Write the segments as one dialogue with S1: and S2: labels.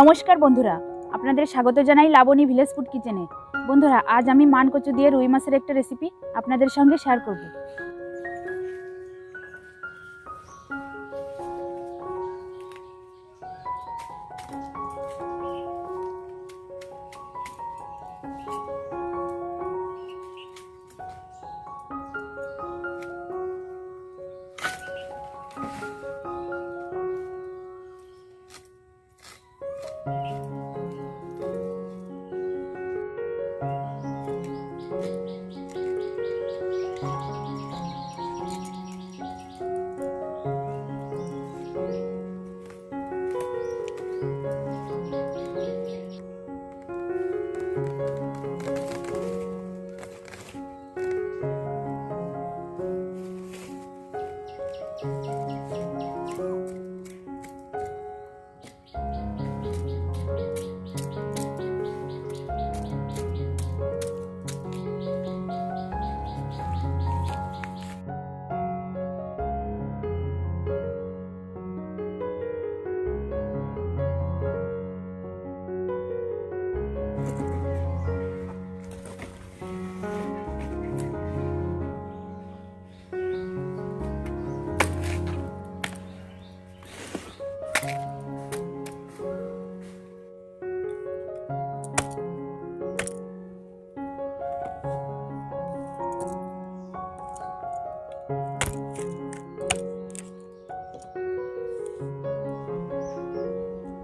S1: নমস্কার বন্ধুরা, আপনাদের স্বাগত জানাই লাবণী ভিলেজ ফুড কিচেনে। বন্ধুরা, আজ আমি মান কচু দিয়ে রুই মাছের একটা রেসিপি আপনাদের সঙ্গে শেয়ার করব।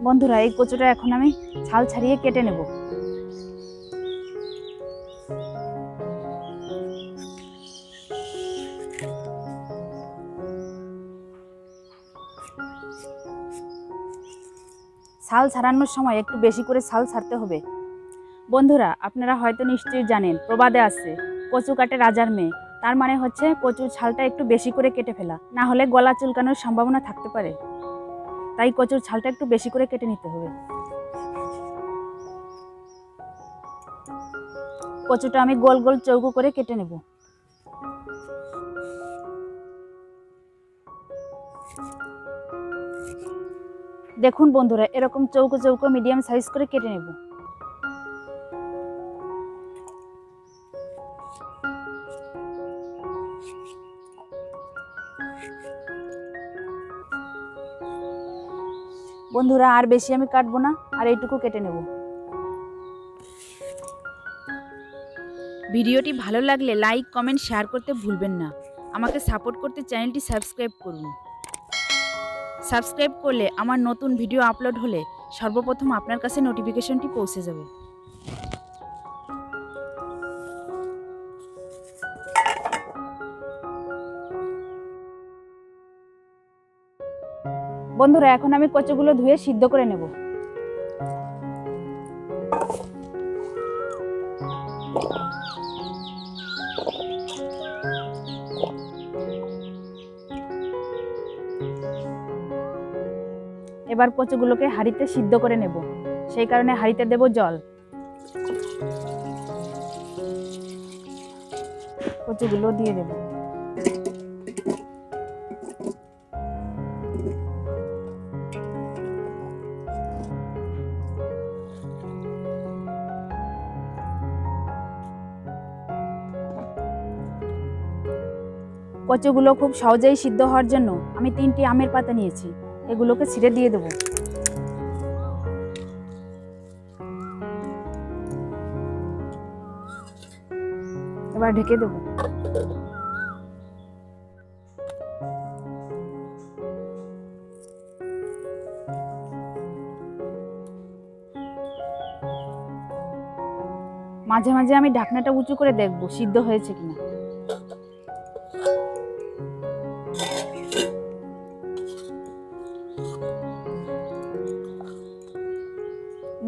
S1: বন্ধুরা, এই কচুটা এখন আমি ছাল ছাড়িয়ে কেটে নেব। ছাল ছাড়ানোর সময় একটু বেশি করে ছাল ছাড়তে হবে। বন্ধুরা, আপনারা হয়তো নিশ্চয়ই জানেন, প্রবাদে আছে কচু কাটে রাজার মেয়ে। তার মানে হচ্ছে কচুর ছালটা একটু বেশি করে কেটে ফেলা, না হলে গলা চুলকানোর সম্ভাবনা থাকতে পারে। তাই কচুর ছালটা একটু বেশি করে কেটে নিতে হবে। কচুটা আমি গোল গোল চৌকো করে কেটে নেব। দেখুন বন্ধুরা, এরকম চৌকো চৌকো মিডিয়াম সাইজ করে কেটে নেব। বন্ধুরা, আর বেশি আমি কাটবো না, আর এইটুকু কেটে নেব। ভিডিওটি ভালো লাগলে লাইক, কমেন্ট, শেয়ার করতে ভুলবেন না। আমাকে সাপোর্ট করতে চ্যানেলটি সাবস্ক্রাইব করুন। সাবস্ক্রাইব করলে আমার নতুন ভিডিও আপলোড হলে সর্বপ্রথম আপনার কাছে নোটিফিকেশনটি পৌঁছে যাবে। বন্ধুরা, এখন আমি কচুগুলো ধুয়ে সিদ্ধ করে নেব। এবার কচুগুলোকে হাঁড়িতে সিদ্ধ করে নেব, সেই কারণে হাঁড়িতে দেব জল। কচুগুলো দিয়ে দেব। কচুগুলো খুব সহজেই সিদ্ধ হওয়ার জন্য আমি 3টি আমের পাতা নিয়েছি, এগুলোকে ছিঁড়ে দিয়ে দেব। এবার ঢেকে দেব। মাঝে মাঝে আমি ঢাকনাটা উঁচু করে দেখব সিদ্ধ হয়েছে কিনা।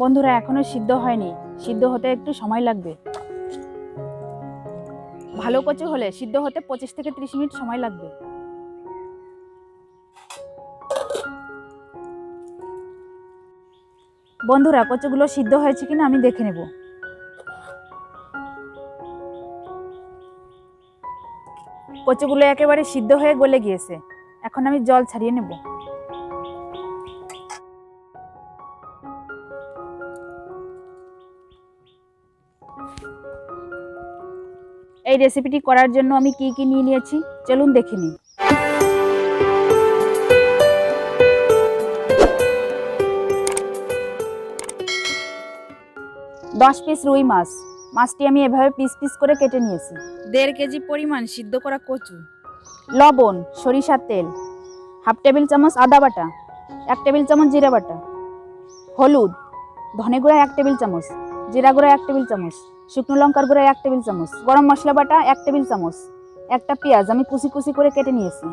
S1: বন্ধুরা, এখনো সিদ্ধ হয়নি, সিদ্ধ হতে একটু সময় লাগবে। ভালো কচু হলে সিদ্ধ হতে 25 থেকে 30 মিনিট সময় লাগবে। বন্ধুরা, কচুগুলো সিদ্ধ হয়েছে কিনা আমি দেখে নেব। কচুগুলো একেবারে সিদ্ধ হয়ে গলে গিয়েছে। এখন আমি জল ছাড়িয়ে নেব। এই রেসিপিটি করার জন্য আমি কি কি নিয়ে নিয়েছি চলুন দেখে নিই। 10 পিস রুই মাছ। মাছটি আমি এভাবে পিস পিস করে কেটে নিয়েছি। 1.5 কেজি পরিমাণ সিদ্ধ করা কচু, লবণ, সরিষার তেল, হাফ টেবিল চামচ আদা বাটা, 1 টেবিল চামচ জিরা বাটা, হলুদ, ধনে গুঁড়া 1 টেবিল চামচ, জিরা গুঁড়া 1 টেবিল চামচ, শুকনো লঙ্কার গুঁড়া 1 টেবিল চামচ, গরম মশলা বাটা 1 টেবিল চামচ, একটা পেঁয়াজ আমি কুচি কুচি করে কেটে নিয়েছি,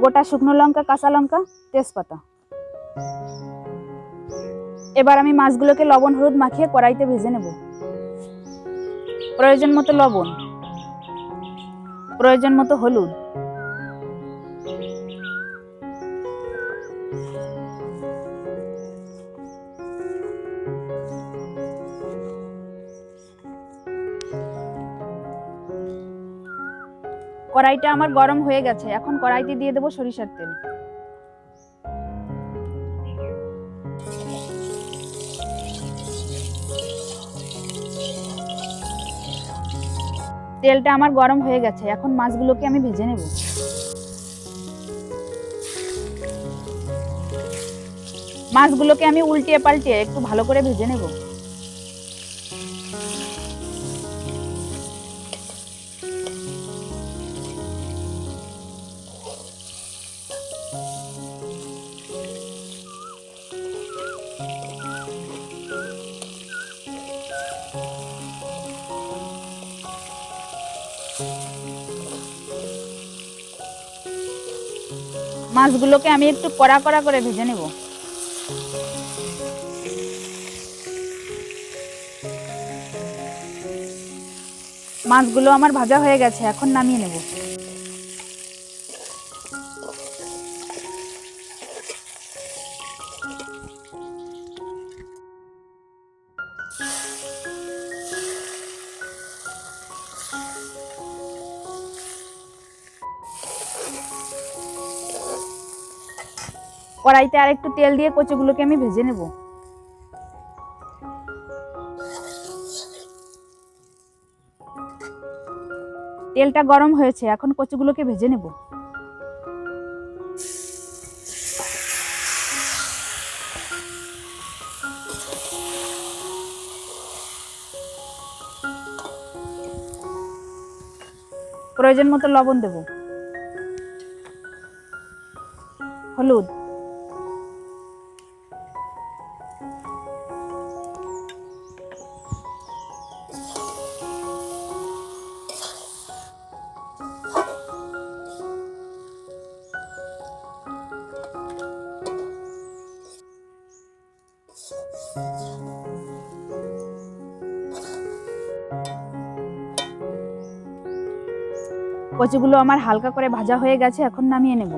S1: গোটা শুকনো লঙ্কা, কাঁচা লঙ্কা, তেজপাতা। এবার আমি মাছগুলোকে লবণ হলুদ মাখিয়ে কড়াইতে ভেজে নেব। প্রয়োজন মতো লবণ, প্রয়োজন মতো হলুদ, কড়াইটা আমার গরম হয়ে গেছে, এখন কড়াইতে দিয়ে দেব সরিষার তেল। তেলটা আমার গরম হয়ে গেছে, এখন মাছগুলোকে আমি ভেজে নেব। মাছগুলোকে আমি উল্টিয়ে পাল্টিয়ে একটু ভালো করে ভেজে নেব। মাছগুলোকে আমি একটু কড়া কড়া করে ভেজে নেব। মাছগুলো আমার ভাজা হয়ে গেছে, এখন নামিয়ে নেব। কড়াইতে আর একটু তেল দিয়ে কচুগুলোকে আমি ভেজে নেব। তেলটা গরম হয়েছে, এখন কচুগুলোকে ভেজে নেব। প্রয়োজন মতো লবণ দেব, হলুদ, কচুগুলো আমার হালকা করে ভাজা হয়ে গেছে, এখন নামিয়ে নেব।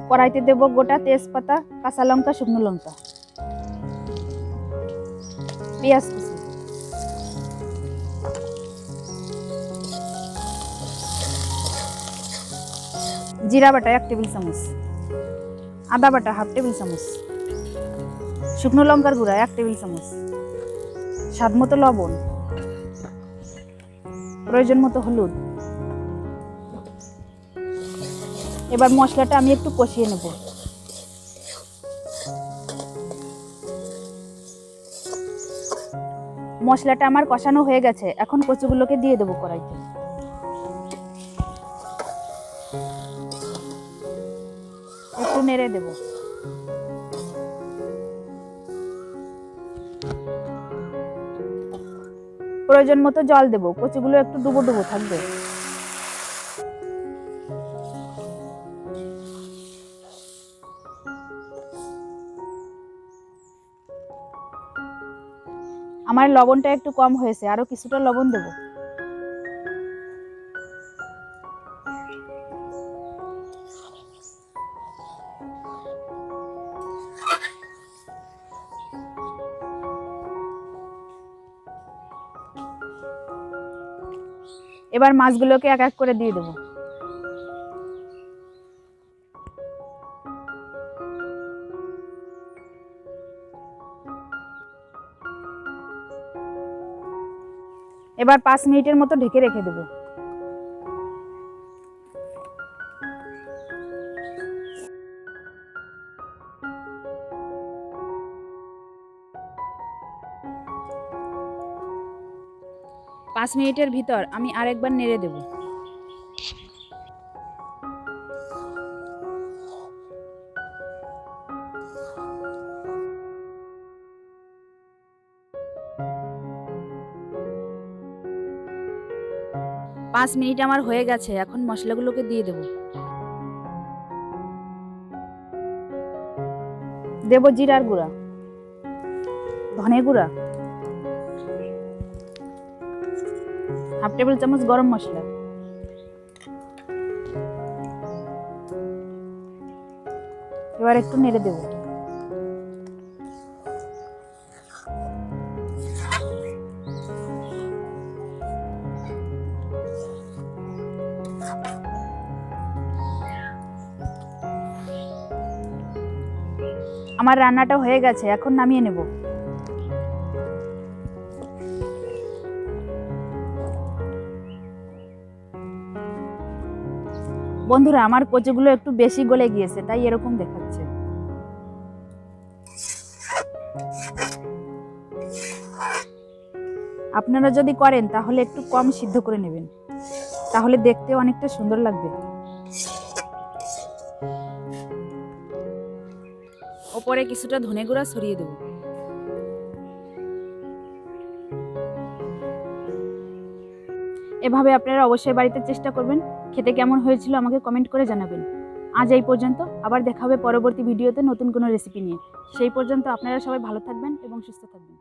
S1: কড়াইতে দেব গোটা তেজপাতা, কাঁচা লঙ্কা, শুকনো লঙ্কা, পেঁয়াজ কুচি, জিরা বাটা 1 টেবিল চামচ, আদা বাটা হাফ টেবিল চামচ, শুকনো লঙ্কার গুঁড়া 1 টেবিল চামচ, স্বাদ মতো লবণ, প্রয়োজন মতো হলুদ। এবার মশলাটা আমি একটু কষিয়ে নেব। মশলাটা আমার কষানো হয়ে গেছে, এখন কচুগুলোকে দিয়ে দেবো কড়াইতে। একটু নেড়ে দেব। প্রয়োজন মতো জল দেব, কচুগুলো একটু ডুবো ডুবো থাকবে। আমার লবণটা একটু কম হয়েছে, আরো কিছুটা লবণ দেব। এবার মাছগুলোকে এক এক করে দিয়ে দেবো। এবার 5 মিনিটের মতো ঢেকে রেখে দেবো। পাঁচ মিনিটের ভিতর আমি আরেকবার নেড়ে দেব। পাঁচ মিনিট আমার হয়ে গেছে, এখন মশলাগুলোকে দিয়ে দেব। দেব জিরার গুঁড়া, ধনে গুঁড়া, হাফ টেবিল চামচ গরম মশলা, এবার একটু নেড়ে দেব। আমার রান্নাটা হয়ে গেছে, এখন নামিয়ে নেব। বন্ধুরা, আমার কচুগুলো একটু বেশি গলে গিয়েছে, তাই এরকম দেখাচ্ছে। আপনারা যদি করেন তাহলে একটু কম সিদ্ধ করে নেবেন, তাহলে দেখতে অনেকটা সুন্দর লাগবে। ওপরে কিছুটা ধনে গুঁড়া ছড়িয়ে দেব। এভাবে আপনারা অবশ্যই বাড়িতে চেষ্টা করবেন। খেতে কেমন হয়েছিল আমাকে কমেন্ট করে জানাবেন। আজ এই পর্যন্ত, আবার দেখা হবে পরবর্তী ভিডিওতে নতুন কোনো রেসিপি নিয়ে। সেই পর্যন্ত আপনারা সবাই ভালো থাকবেন এবং সুস্থ থাকবেন।